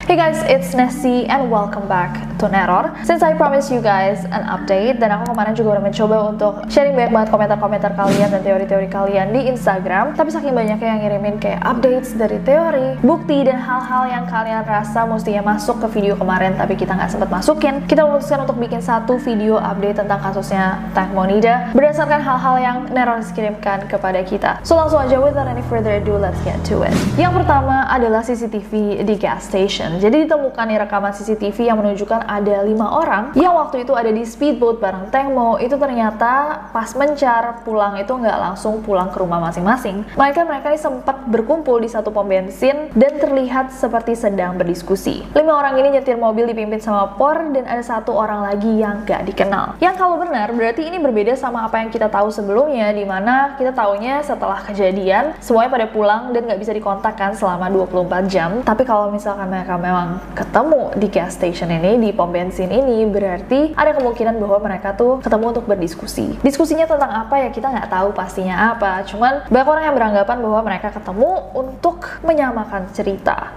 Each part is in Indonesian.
Hey guys, it's Nessie and welcome back to Neror. Since I promised you guys an update, dan aku kemarin juga udah mencoba untuk sharing banyak banget komentar-komentar kalian dan teori-teori kalian di Instagram, tapi saking banyaknya yang ngirimin kayak updates dari teori, bukti, dan hal-hal yang kalian rasa mestinya masuk ke video kemarin tapi kita nggak sempat masukin, kita memutuskan untuk bikin satu video update tentang kasusnya Tank Monida berdasarkan hal-hal yang Neror kirimkan kepada kita. So langsung aja, without any further ado, let's get to it. Yang pertama adalah CCTV di gas station. Jadi ditemukan nih rekaman CCTV yang menunjukkan ada 5 orang yang waktu itu ada di speedboat bareng Tank Mo. Itu ternyata pas mencar pulang itu nggak langsung pulang ke rumah masing-masing, melainkan mereka ini sempat berkumpul di satu pom bensin dan terlihat seperti sedang berdiskusi. 5 orang ini nyetir mobil dipimpin sama Por, dan ada 1 orang lagi yang nggak dikenal. Yang kalau benar berarti ini berbeda sama apa yang kita tahu sebelumnya, dimana kita taunya setelah kejadian semuanya pada pulang dan nggak bisa dikontak kan selama 24 jam. Tapi kalau misalkan mereka memang ketemu di gas station ini, di pom bensin ini, berarti ada kemungkinan bahwa mereka tuh ketemu untuk berdiskusi. Diskusinya tentang apa ya kita nggak tahu pastinya apa, cuman banyak orang yang beranggapan bahwa mereka ketemu untuk menyamakan cerita.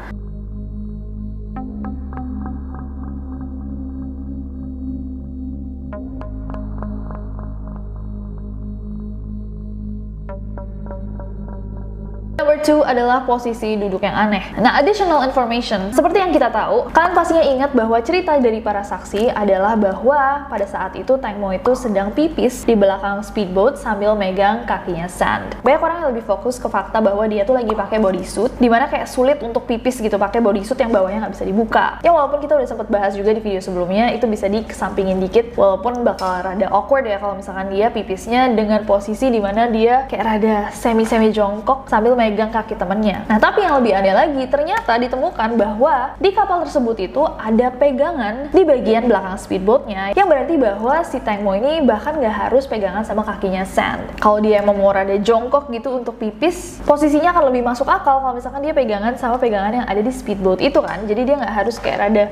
Number 2 adalah posisi duduk yang aneh. Nah, additional information. Seperti yang kita tahu, kalian pastinya ingat bahwa cerita dari para saksi adalah bahwa pada saat itu Tank Mo itu sedang pipis di belakang speedboat sambil megang kakinya Sand. Banyak orang yang lebih fokus ke fakta bahwa dia tuh lagi pakai bodysuit, dimana kayak sulit untuk pipis gitu pakai bodysuit yang bawahnya nggak bisa dibuka. Ya walaupun kita udah sempat bahas juga di video sebelumnya, itu bisa dikesampingin dikit, walaupun bakal rada awkward ya kalau misalkan dia pipisnya dengan posisi dimana dia kayak rada semi-semi jongkok sambil megang kaki temennya. Nah, tapi yang lebih aneh lagi, ternyata ditemukan bahwa di kapal tersebut itu ada pegangan di bagian belakang speedboatnya, yang berarti bahwa si Tank Mo ini bahkan nggak harus pegangan sama kakinya Sand. Kalau dia emang mau rada jongkok gitu untuk pipis, posisinya akan lebih masuk akal kalau misalkan dia pegangan sama pegangan yang ada di speedboat itu kan. Jadi dia nggak harus kayak rada,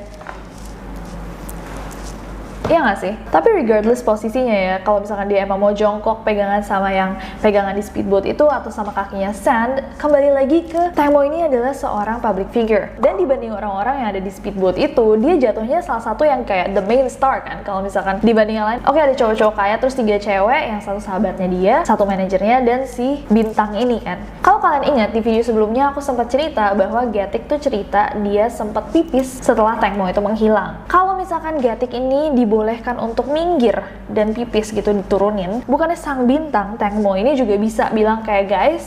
iya nggak sih? Tapi regardless posisinya ya, kalau misalkan dia emang mau jongkok pegangan sama yang pegangan di speedboat itu atau sama kakinya Sand, kembali lagi ke Tank Mo ini adalah seorang public figure. Dan dibanding orang-orang yang ada di speedboat itu, dia jatuhnya salah satu yang kayak the main star kan. Kalau misalkan dibanding yang lain, oke ada cowok-cowok kaya, terus 3 cewek, yang satu sahabatnya dia, satu manajernya, dan si bintang ini kan. Kalau kalian ingat di video sebelumnya aku sempat cerita bahwa Getik tuh cerita dia sempat pipis setelah Tank Mo itu menghilang. Kalau misalkan Getik ini dibolehkan untuk minggir dan pipis gitu diturunin, bukannya sang bintang Tank Mo ini juga bisa bilang kayak guys,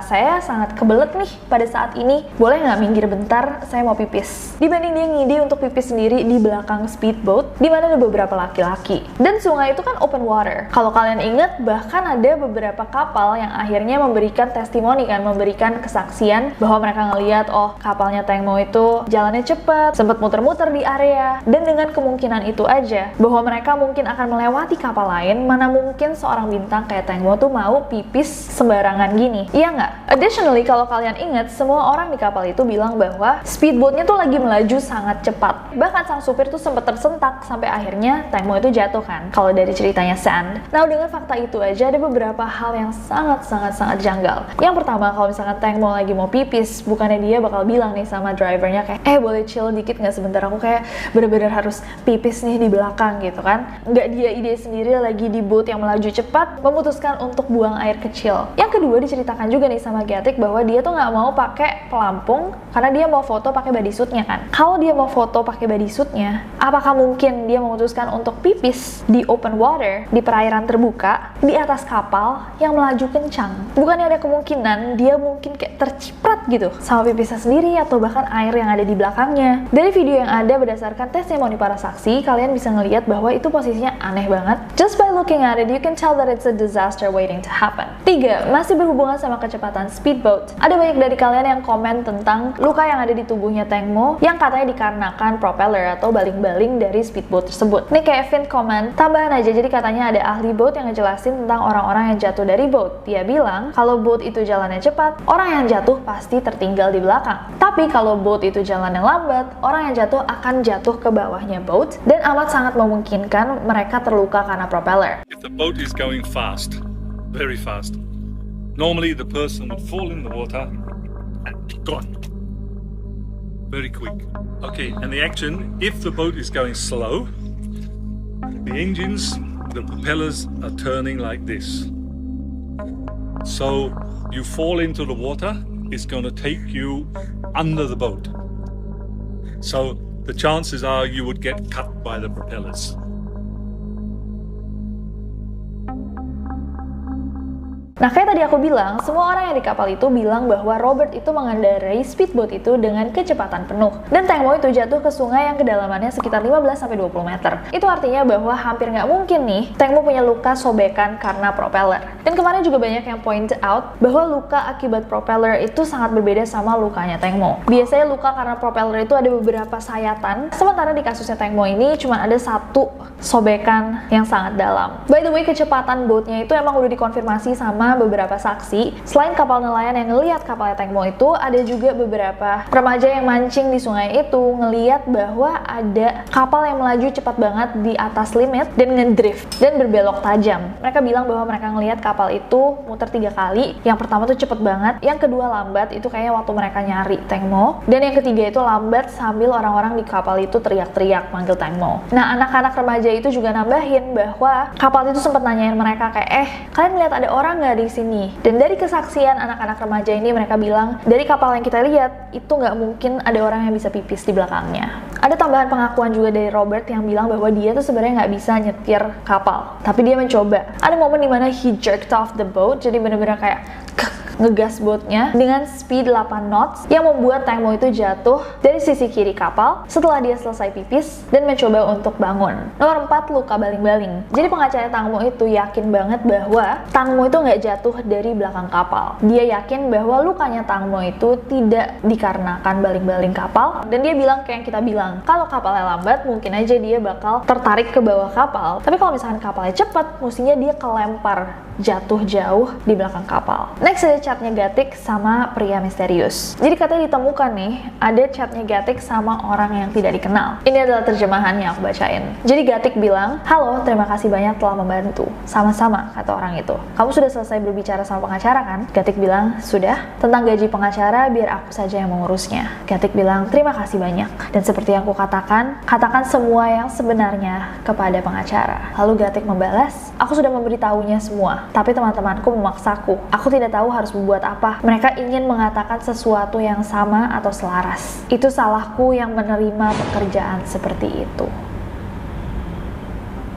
saya sangat kebelet nih pada saat ini, boleh nggak minggir bentar, saya mau pipis. Dibanding dia ngide untuk pipis sendiri di belakang speedboat, di mana ada beberapa laki-laki. Dan sungai itu kan open water. Kalau kalian ingat, bahkan ada beberapa kapal yang akhirnya memberikan testimoni kan, memberikan kesaksian bahwa mereka ngelihat oh kapalnya Tank Mo itu jalannya cepat, sempat muter-muter di area, dan dengan kemungkinan itu aja bahwa mereka mungkin akan melewati kapal lain, mana mungkin seorang bintang kayak Tank Mo tuh mau pipis sembarangan gini, iya nggak? Additionally, kalau kalian ingat, semua orang di kapal itu bilang bahwa speedboatnya tuh lagi melaju sangat cepat. Bahkan sang supir tuh sempat tersentak sampai akhirnya Tank Mo itu jatuh kan, kalau dari ceritanya Sand. Nah, dengan fakta itu aja ada beberapa hal yang sangat janggal. Yang pertama, kalau misalkan Tank Mo lagi mau pipis, bukannya dia bakal bilang nih sama drivernya kayak, boleh chill dikit nggak sebentar, aku kayak bener-bener harus pipis nih di belakang gitu kan. Nggak dia ide sendiri lagi di boat yang melaju cepat memutuskan untuk buang air kecil. Yang kedua, diceritakan juga nih sama Getik bahwa dia tuh nggak mau pakai pelampung karena dia mau foto pakai bodysuitnya kan. Kalau dia mau foto pakai bodysuitnya, apakah mungkin dia memutuskan untuk pipis di open water, di perairan terbuka, di atas kapal yang melaju kencang? Bukannya ada kemungkinan dia mungkin kayak terciprat gitu sama pipisnya sendiri atau bahkan air yang ada di belakangnya. Dari video yang ada berdasarkan testimoni para saksi, kalian bisa ngelihat bahwa itu posisinya aneh banget. Just by looking at it, you can tell that it's a disaster waiting to happen. 3. Masih berhubungan sama kecepatan speedboat. Ada banyak dari kalian yang komen tentang luka yang ada di tubuhnya Tank Mo yang katanya dikarenakan propeller atau baling-baling dari speedboat tersebut. Nih kayak Vin komen, tambahan aja, jadi katanya ada ahli boat yang ngejelasin tentang orang-orang yang jatuh dari boat. Dia bilang kalau boat itu jalannya cepat, orang yang jatuh pasti tertinggal di belakang. Tapi kalau boat itu jalannya lambat, orang yang jatuh akan jatuh ke bawahnya boat dan amat sangat memungkinkan mereka terluka karena propeller. If the boat is going fast, very fast, normally the person would fall in the water and be gone. Very quick. Okay, and the action, if the boat is going slow, the engines, the propellers are turning like this. So you fall into the water, it's going to take you under the boat. So the chances are you would get cut by the propellers. Nah, kayak tadi aku bilang, semua orang yang di kapal itu bilang bahwa Robert itu mengendarai speedboat itu dengan kecepatan penuh. Dan Teng Mo itu jatuh ke sungai yang kedalamannya sekitar 15-20 meter. Itu artinya bahwa hampir nggak mungkin nih Teng Mo punya luka sobekan karena propeller. Dan kemarin juga banyak yang point out bahwa luka akibat propeller itu sangat berbeda sama lukanya Teng Mo. Biasanya luka karena propeller itu ada beberapa sayatan, sementara di kasusnya Teng Mo ini cuma ada satu sobekan yang sangat dalam. By the way, kecepatan boatnya itu emang udah dikonfirmasi sama beberapa saksi. Selain kapal nelayan yang ngelihat kapalnya Teng Mo itu, ada juga beberapa remaja yang mancing di sungai itu ngelihat bahwa ada kapal yang melaju cepat banget di atas limit dan ngedrift dan berbelok tajam. Mereka bilang bahwa mereka ngelihat kapal itu muter 3 kali. Yang pertama tuh cepet banget, yang kedua lambat, itu kayaknya waktu mereka nyari Teng Mo, dan yang ketiga itu lambat sambil orang-orang di kapal itu teriak-teriak manggil Teng Mo. Nah, anak-anak remaja itu juga nambahin bahwa kapal itu sempat nanyain mereka kayak, kalian lihat ada orang nggak di sini? Dan dari kesaksian anak-anak remaja ini, mereka bilang dari kapal yang kita lihat itu nggak mungkin ada orang yang bisa pipis di belakangnya. Ada tambahan pengakuan juga dari Robert yang bilang bahwa dia tuh sebenarnya nggak bisa nyetir kapal, tapi dia mencoba. Ada momen dimana he jerked off the boat, jadi bener-bener kayak ngegas boatnya dengan speed 8 knots yang membuat Teng Mo itu jatuh dari sisi kiri kapal setelah dia selesai pipis dan mencoba untuk bangun. Nomor 4, luka baling-baling. Jadi pengacara Teng Mo itu yakin banget bahwa Teng Mo itu nggak jatuh dari belakang kapal. Dia yakin bahwa lukanya Teng Mo itu tidak dikarenakan baling-baling kapal, dan dia bilang kayak yang kita bilang, kalau kapalnya lambat mungkin aja dia bakal tertarik ke bawah kapal, tapi kalau misalkan kapalnya cepat, mestinya dia kelempar jatuh jauh di belakang kapal. Next ada chatnya Gatik sama pria misterius. Jadi katanya ditemukan nih, ada chatnya Gatik sama orang yang tidak dikenal. Ini adalah terjemahan yang aku bacain. Jadi Gatik bilang, halo, terima kasih banyak telah membantu. Sama-sama, kata orang itu. Kamu sudah selesai berbicara sama pengacara kan? Gatik bilang, sudah. Tentang gaji pengacara, biar aku saja yang mengurusnya. Gatik bilang, terima kasih banyak. Dan seperti yang aku katakan, katakan semua yang sebenarnya kepada pengacara. Lalu Gatik membalas, aku sudah memberitahunya semua. Tapi teman-temanku memaksaku. Aku tidak tahu harus membuat apa. Mereka ingin mengatakan sesuatu yang sama atau selaras. Itu salahku yang menerima pekerjaan seperti itu.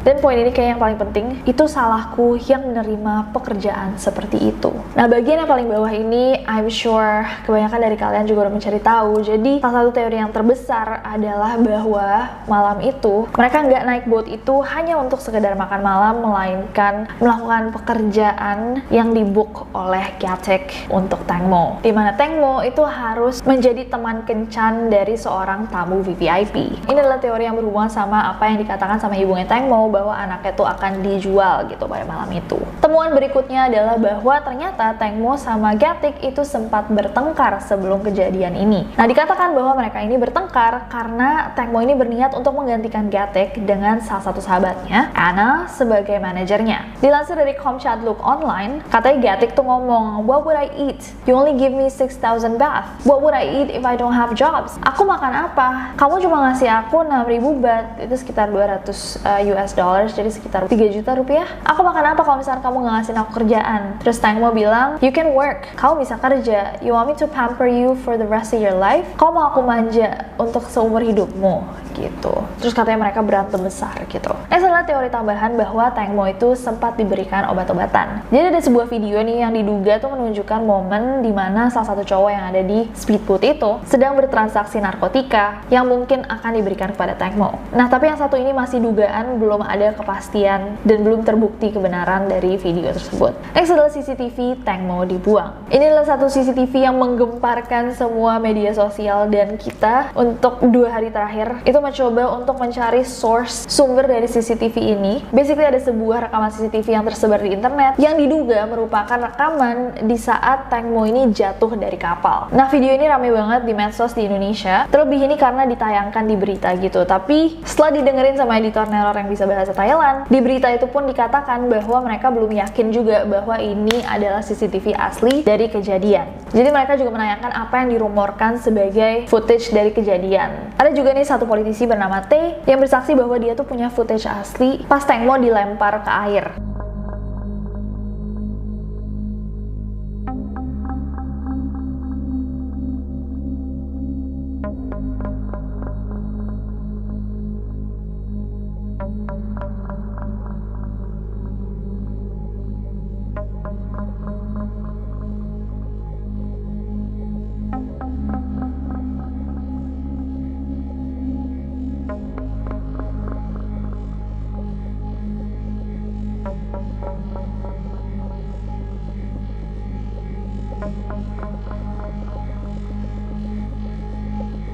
Dan poin ini kayak yang paling penting, itu salahku yang menerima pekerjaan seperti itu. Nah, bagian yang paling bawah ini, I'm sure kebanyakan dari kalian juga udah mencari tahu. Jadi, salah satu teori yang terbesar adalah bahwa malam itu, mereka nggak naik boat itu hanya untuk sekedar makan malam, melainkan melakukan pekerjaan yang dibook oleh Gatik untuk Teng Mo. Dimana Teng Mo itu harus menjadi teman kencan dari seorang tamu VVIP. Ini adalah teori yang berhubungan sama apa yang dikatakan sama ibunya Teng Mo, bahwa anaknya tuh akan dijual gitu pada malam itu. Temuan berikutnya adalah bahwa ternyata Teng Mo sama Gatik itu sempat bertengkar sebelum kejadian ini. Nah, dikatakan bahwa mereka ini bertengkar karena Teng Mo ini berniat untuk menggantikan Gatik dengan salah satu sahabatnya, Anna, sebagai manajernya. Dilansir dari Komchatlook Online, katanya Gatik tuh ngomong, what would I eat? You only give me 6,000 baht. What would I eat if I don't have jobs? Aku makan apa? Kamu cuma ngasih aku 6.000 baht, itu sekitar 200 US dollars, jadi sekitar 3 juta rupiah. Aku makan apa kalau misalnya kamu nggak ngasih aku kerjaan? Terus Teng Mo bilang, you can work, kamu bisa kerja. You want me to pamper you for the rest of your life? Kau mau aku manja untuk seumur hidupmu? Gitu. Terus katanya mereka berantem besar gitu. Next adalah teori tambahan bahwa Teng Mo itu sempat diberikan obat-obatan. Jadi ada sebuah video nih yang diduga tuh menunjukkan momen dimana salah satu cowok yang ada di speedboat itu sedang bertransaksi narkotika yang mungkin akan diberikan kepada Teng Mo. Nah, tapi yang satu ini masih dugaan, belum ada kepastian dan belum terbukti kebenaran dari video tersebut. Next adalah CCTV Teng Mo dibuang. Ini adalah satu CCTV yang menggemparkan semua media sosial dan kita untuk 2 hari terakhir. Itu mencoba untuk mencari sumber dari CCTV ini. Basically ada sebuah rekaman CCTV yang tersebar di internet yang diduga merupakan rekaman di saat Tang Mo ini jatuh dari kapal. Nah, video ini rame banget di medsos di Indonesia. Terlebih ini karena ditayangkan di berita gitu. Tapi setelah didengerin sama editor Neror yang bisa bahasa Thailand, di berita itu pun dikatakan bahwa mereka belum yakin juga bahwa ini adalah CCTV asli dari kejadian. Jadi mereka juga menayangkan apa yang dirumorkan sebagai footage dari kejadian. Ada juga nih satu politisi bernama T yang bersaksi bahwa dia tuh punya footage asli pas Tang Mo dilempar ke air.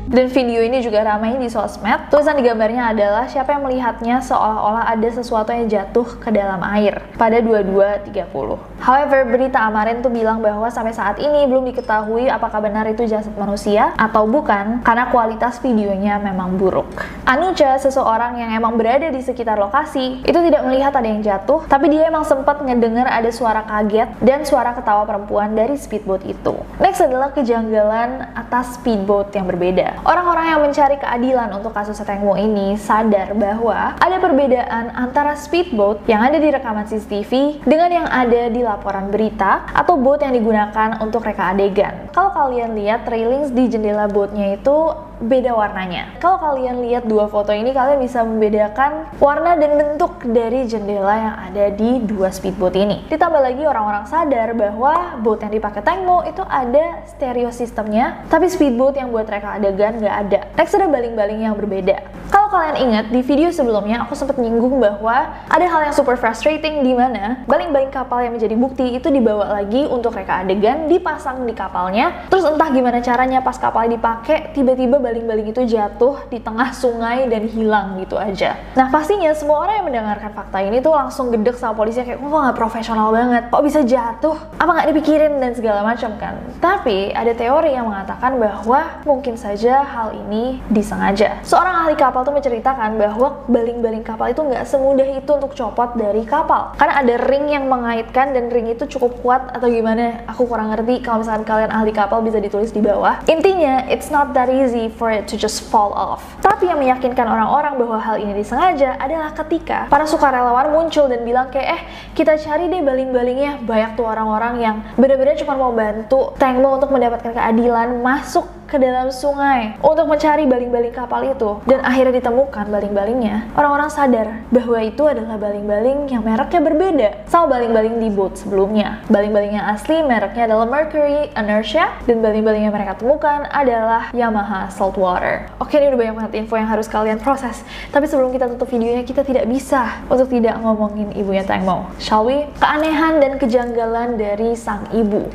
Dan video ini juga ramai di sosmed. Tulisan di gambarnya adalah siapa yang melihatnya seolah-olah ada sesuatu yang jatuh ke dalam air pada 22.30. However, berita Amarin tuh bilang bahwa sampai saat ini belum diketahui apakah benar itu jasad manusia atau bukan karena kualitas videonya memang buruk. Anucha, seseorang yang emang berada di sekitar lokasi, itu tidak melihat ada yang jatuh, tapi dia emang sempat ngedenger ada suara kaget dan suara ketawa perempuan dari speedboat itu. Next adalah kejanggalan atas speedboat yang berbeda. Orang-orang yang mencari keadilan untuk kasus Tang Mo ini sadar bahwa ada perbedaan antara speedboat yang ada di rekaman CCTV dengan yang ada di laporan berita atau boat yang digunakan untuk reka adegan. Kalau kalian lihat railings di jendela boatnya itu beda warnanya. Kalau kalian lihat dua foto ini, kalian bisa membedakan warna dan bentuk dari jendela yang ada di dua speedboat ini. Ditambah lagi orang-orang sadar bahwa boat yang dipakai Tang Mo itu ada stereo sistemnya, tapi speedboat yang buat reka adegan nggak ada. Next ada baling-baling yang berbeda. Kalau kalian ingat di video sebelumnya aku sempat nyinggung bahwa ada hal yang super frustrating di mana baling-baling kapal yang menjadi bukti itu dibawa lagi untuk reka adegan, dipasang di kapalnya. Terus entah gimana caranya pas kapal dipakai tiba-tiba baling-baling itu jatuh di tengah sungai dan hilang gitu aja. Nah, pastinya semua orang yang mendengarkan fakta ini tuh langsung gedek sama polisi kayak, kok nggak profesional banget, kok bisa jatuh, apa nggak dipikirin dan segala macam kan. Tapi ada teori yang mengatakan bahwa mungkin saja hal ini disengaja. Seorang ahli kapal tuh menceritakan bahwa baling-baling kapal itu nggak semudah itu untuk copot dari kapal karena ada ring yang mengaitkan dan ring itu cukup kuat atau gimana, aku kurang ngerti. Kalau misalkan kalian ahli kapal bisa ditulis di bawah. Intinya it's not that easy for it to just fall off. Tapi yang meyakinkan orang-orang bahwa hal ini disengaja adalah ketika para sukarelawan muncul dan bilang kayak, kita cari deh baling-balingnya. Banyak tuh orang-orang yang benar-benar cuma mau bantu Tang Mo untuk mendapatkan keadilan, masuk ke dalam sungai untuk mencari baling-baling kapal itu. Dan akhirnya ditemukan baling-balingnya. Orang-orang sadar bahwa itu adalah baling-baling yang mereknya berbeda sama baling-baling di boat sebelumnya. Baling-baling yang asli mereknya adalah Mercury Inertia dan baling-baling yang mereka temukan adalah Yamaha Saltwater. Oke, ini udah banyak banget info yang harus kalian proses. Tapi sebelum kita tutup videonya, kita tidak bisa untuk tidak ngomongin ibunya Tang Mo. Shall we? Keanehan dan kejanggalan dari sang ibu.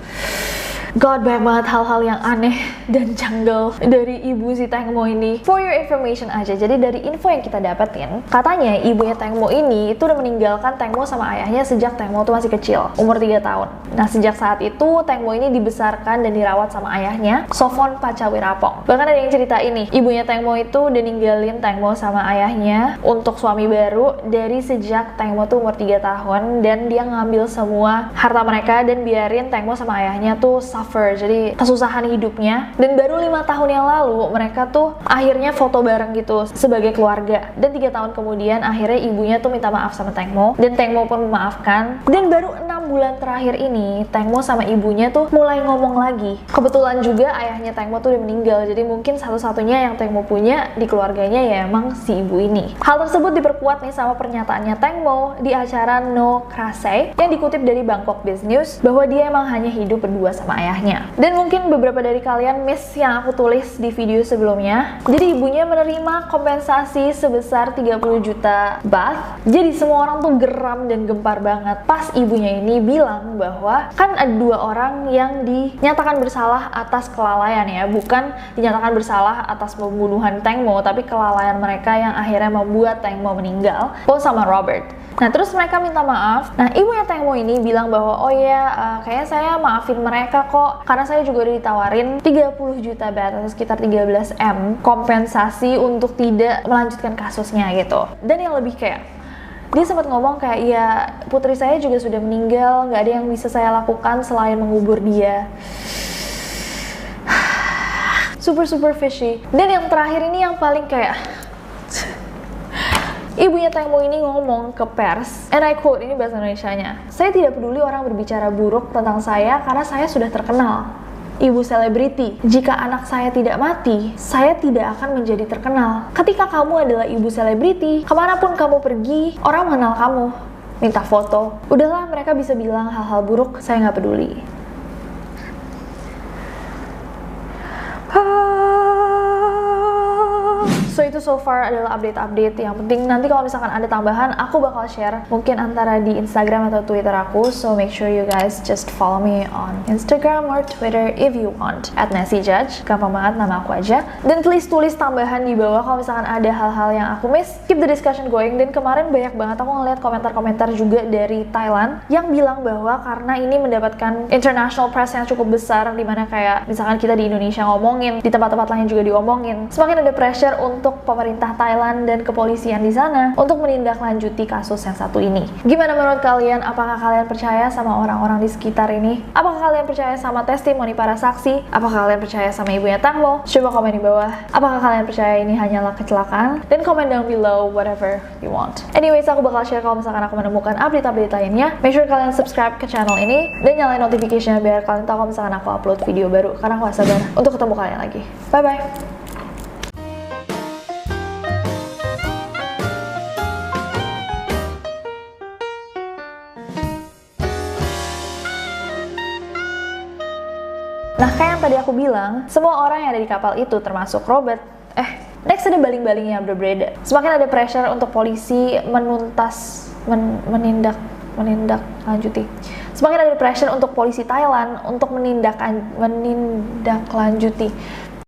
God, banyak banget hal-hal yang aneh dan janggal dari ibu si Tang Mo ini. For your information aja, jadi dari info yang kita dapetin, katanya ibunya Tang Mo ini itu udah meninggalkan Tang Mo sama ayahnya sejak Tang Mo tuh masih kecil, umur 3 tahun. Nah, sejak saat itu Tang Mo ini dibesarkan dan dirawat sama ayahnya, Sofon Pachawirapong. Bahkan ada yang cerita ini, ibunya Tang Mo itu udah ninggalin Tang Mo sama ayahnya untuk suami baru dari sejak Tang Mo tuh umur 3 tahun, dan dia ngambil semua harta mereka dan biarin Tang Mo sama ayahnya tuh jadi kesusahan hidupnya. Dan baru 5 tahun yang lalu mereka tuh akhirnya foto bareng gitu sebagai keluarga. Dan 3 tahun kemudian akhirnya ibunya tuh minta maaf sama Tang Mo dan Tang Mo pun memaafkan. Dan baru 6 bulan terakhir ini Tang Mo sama ibunya tuh mulai ngomong lagi. Kebetulan juga ayahnya Tang Mo tuh udah meninggal, jadi mungkin satu-satunya yang Tang Mo punya di keluarganya ya emang si ibu ini. Hal tersebut diperkuat nih sama pernyataannya Tang Mo di acara No Krasai yang dikutip dari Bangkok Biz News bahwa dia emang hanya hidup berdua sama ayahnya. Dan mungkin beberapa dari kalian miss yang aku tulis di video sebelumnya. Jadi ibunya menerima kompensasi sebesar 30 juta baht. Jadi semua orang tuh geram dan gempar banget pas ibunya ini ini bilang bahwa kan ada 2 orang yang dinyatakan bersalah atas kelalaian ya, bukan dinyatakan bersalah atas pembunuhan Teng Mo, tapi kelalaian mereka yang akhirnya membuat Teng Mo meninggal, Paul sama Robert. Nah terus mereka minta maaf. Nah ibunya Teng Mo ini bilang bahwa oh ya kayaknya saya maafin mereka kok, karena saya juga udah ditawarin 30 juta baht atau sekitar 13 M kompensasi untuk tidak melanjutkan kasusnya gitu. Dan yang lebih kayak dia sempat ngomong kayak ya putri saya juga sudah meninggal, nggak ada yang bisa saya lakukan selain mengubur dia. Super fishy. Dan yang terakhir ini yang paling kayak ibunya Teng Mo ini ngomong ke pers, and I quote, ini bahasa Indonesianya, "Saya tidak peduli orang berbicara buruk tentang saya karena saya sudah terkenal. Ibu selebriti, jika anak saya tidak mati, saya tidak akan menjadi terkenal. Ketika kamu adalah ibu selebriti, kemanapun kamu pergi, orang mengenal kamu, minta foto. Udahlah, mereka bisa bilang hal-hal buruk, saya nggak peduli." So itu so far adalah update-update. Yang penting nanti kalau misalkan ada tambahan, aku bakal share mungkin antara di Instagram atau Twitter aku. So make sure you guys just follow me on Instagram or Twitter if you want @NasyJudge. Gampang banget, nama aku aja. Dan please tulis tambahan di bawah kalau misalkan ada hal-hal yang aku miss. Keep the discussion going. Dan kemarin banyak banget aku ngeliat komentar-komentar juga dari Thailand yang bilang bahwa karena ini mendapatkan international press yang cukup besar, dimana kayak misalkan kita di Indonesia ngomongin, di tempat-tempat lain juga diomongin, semakin ada pressure untuk pemerintah Thailand dan kepolisian di sana untuk menindaklanjuti kasus yang satu ini. Gimana menurut kalian? Apakah kalian percaya sama orang-orang di sekitar ini? Apakah kalian percaya sama testimoni para saksi? Apakah kalian percaya sama ibunya Teng Mo? Coba komen di bawah. Apakah kalian percaya ini hanyalah kecelakaan? Dan komen down below whatever you want. Anyways, aku bakal share kalau misalkan aku menemukan update-update lainnya. Make sure kalian subscribe ke channel ini dan nyalain notification biar kalian tahu kalau misalkan aku upload video baru, karena aku gak sabar untuk ketemu kalian lagi. Bye-bye! Nah, kayak yang tadi aku bilang, semua orang yang ada di kapal itu termasuk Robert. Next ada baling-baling yang berbeda. Semakin ada pressure untuk polisi menindaklanjuti. Semakin ada pressure untuk polisi Thailand untuk menindaklanjuti